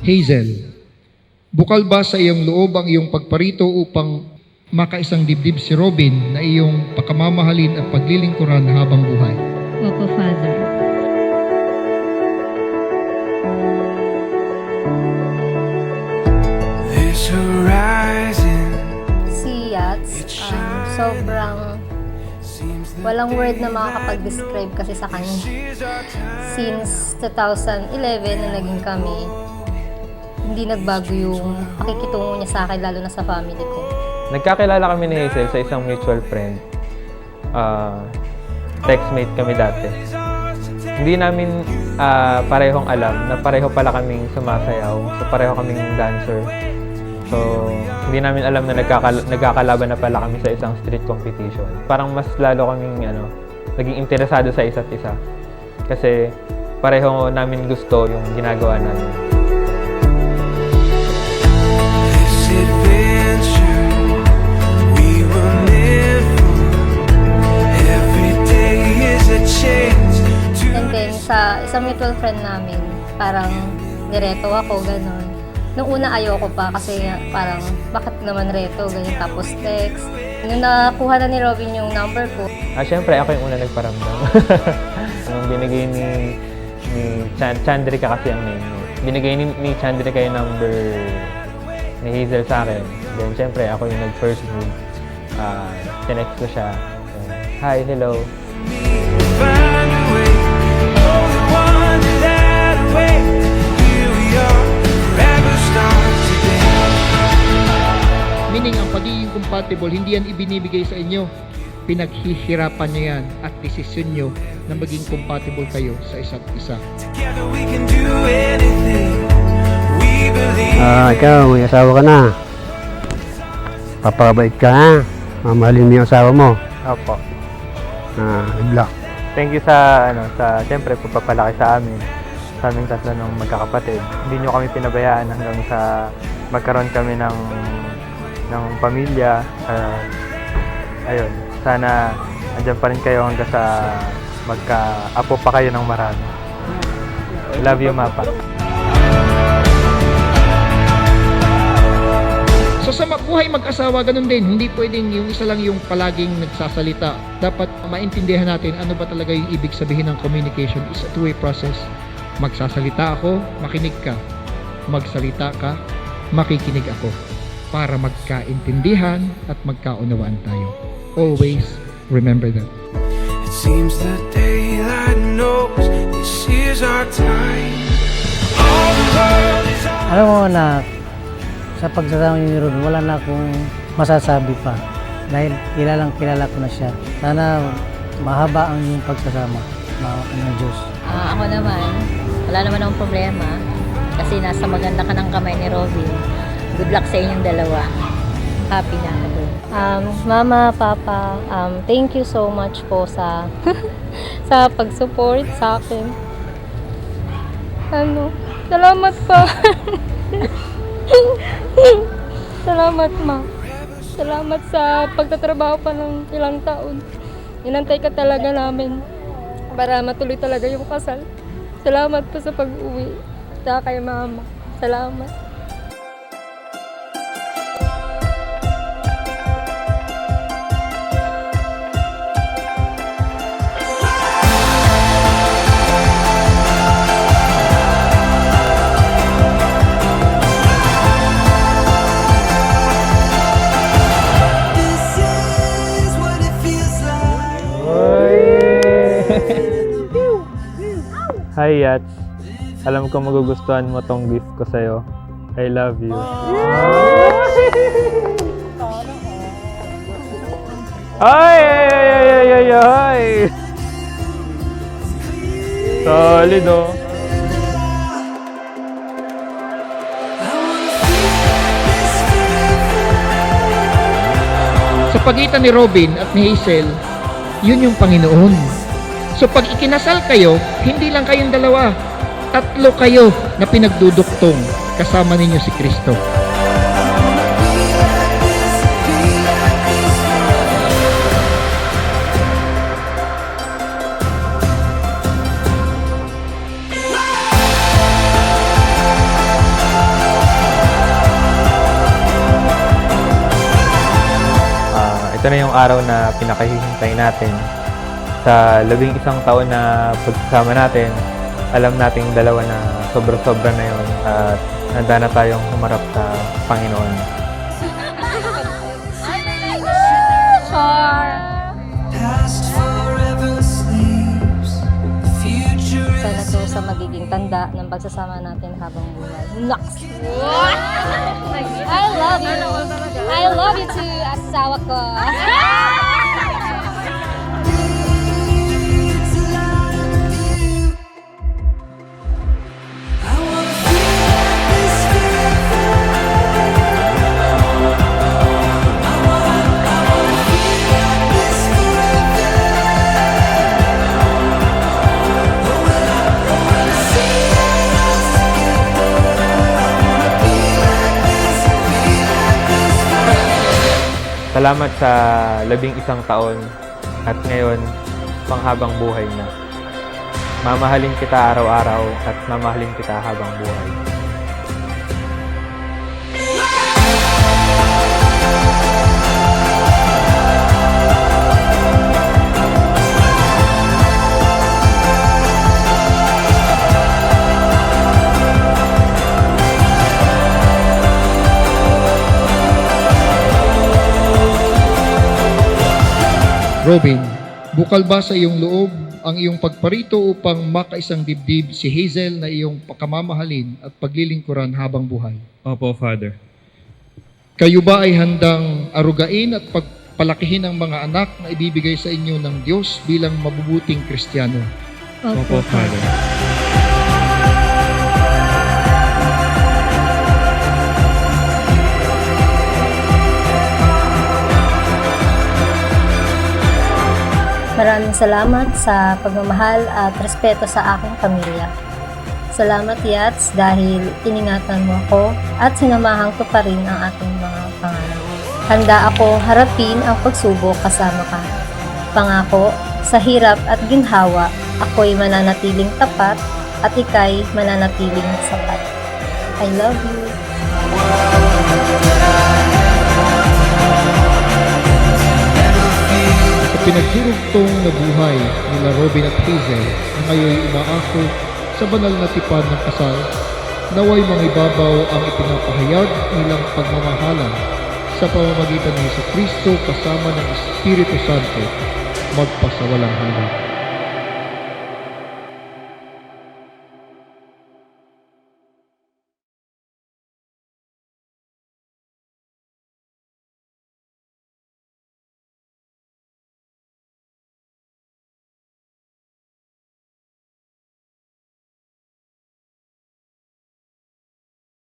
Hazel, bukal ba sa iyong loob ang iyong pagparito upang makaisang dibdib si Robin na iyong pakamamahalin at paglilingkuran habang buhay? Opo, Father. This horizon Si Yats, sobrang walang word na makakapag-describe kasi sa kanya. Since 2011 na naging kami, hindi nagbago yung pakikitungo niya sa akin, lalo na sa family ko. Nagkakilala kami ni Hazel sa isang mutual friend. Textmate kami dati. Hindi namin parehong alam na pareho pala kaming sumasayaw. So pareho kaming dancer. So hindi namin alam na nagkakalaban na pala kami sa isang street competition. Parang mas lalo kaming naging interesado sa isa't isa. Kasi pareho namin gusto yung ginagawa namin. This adventure we will live on. Every day is a chance to. And then sa isang mutual friend namin, parang direto ako, ganon. Nung una ayoko pa kasi parang bakit naman reto, ganyan, tapos text. Nung nakuha na ni Robin yung number ko, Siyempre, ako yung una nagparamdam. Nung binigay ni Chandrika kasi ang name niya. Binigay ni Chandrika yung number ni Hazel sa akin. Then, siyempre, ako yung nag-first move. Tinext ko siya. Hi, hello. Find a way. Oh, the one that way. Here we are. Forever starts today. Meaning, ang pagiging compatible, hindi yan ibinibigay sa inyo. Pinaghihirapan nyo yan at desisyon nyo na maging compatible kayo sa isa't isa. Together we can do anything. We believe. Ikaw, may asawa ka na. Papakabait ka, ha? Mamahalin mo yung asawa mo. Opo. Good luck. Thank you sa siyempre pagpapalaki sa amin. Sa aming tatlo ng magkakapatid. Hindi nyo kami pinabayaan hanggang sa magkaroon kami ng pamilya. Ayun, sana andyan pa rin kayo hanggang sa magka-apo pa kayo ng marami. Love you, Mapa. So sa buhay mag-asawa, ganun din. Hindi pwedeng yung isa lang yung palaging nagsasalita. Dapat maintindihan natin ano ba talaga yung ibig sabihin ng communication. Is a two-way process. Magsasalita ako, makinig ka. Magsalita ka, makikinig ako. Para magkaintindihan at magkaunawaan tayo. Always remember that. It seems the daylight knows this is our time. All the world is ours. Alam mo na, sa pagsasama niyo ni Rod, wala na akong masasabi pa. Dahil kilala ko na siya. Sana mahaba ang iyong pagsasama ng Diyos. Ako naman, wala naman akong problema. Kasi nasa maganda ka ng kamay ni Robin. Good luck sa inyong dalawa. Happy na ako doon. Mama, Papa, thank you so much po sa sa pag-support sa akin. Salamat pa. Salamat, Ma. Salamat sa pagtatrabaho pa ng ilang taon. Inantay ka talaga namin para matuloy talaga yung kasal. Salamat po sa pag-uwi. Saka kay Mama. Salamat. Hi, Yats. Alam ko magugustuhan mo tong gift ko sa'yo. I love you. Ay! Solid, oh. Sa pagitan ni Robin at ni Hazel, yun yung Panginoon. So pag ikinasal kayo, hindi lang kayong dalawa, tatlo kayo na pinagduduktong kasama ninyo si Kristo. yung araw na pinakahihintay natin. Sa 11 taon na pagsasama natin, alam nating dalawa na sobra-sobra na yun at handa na tayong humarap sa Panginoon. Past forever sleeps. The future Sana is to sa magiging tanda ng pagsasama natin habang buhay. Naks! I love you! I love you too, asawa ko! it's a lot of you. I wanna feel this forever. I wanna feel this forever. Oh, will I see us together? I wanna be like this forever. Salamat sa 11 taon at ngayon, panghabang buhay na. Mamahalin kita araw-araw at mamahalin kita habang buhay. Robin, bukal ba sa iyong loob ang iyong pagparito upang makaisang dibdib si Hazel na iyong pakamamahalin at paglilingkuran habang buhay? Opo, Father. Kayo ba ay handang arugain at pagpalakihin ang mga anak na ibibigay sa inyo ng Diyos bilang mabubuting Kristiyano? Opo, Father. Maraming salamat sa pagmamahal at respeto sa aking pamilya. Salamat, Yats, dahil iningatan mo ako at sinamahan ko pa rin ang ating mga pangarap. Handa ako harapin ang pagsubok kasama ka. Pangako, sa hirap at ginhawa, ako'y mananatiling tapat at ika'y mananatiling sapat. I love you. Sa pinagdurugtong na buhay nila Robin at Hazel na ngayon umaako sa banal na tipan ng kasal, naway mangibabaw ang ipinapahayag nilang pagmamahalan sa pamamagitan ng Jesucristo kasama ng Espiritu Santo magpasawalang hanggan.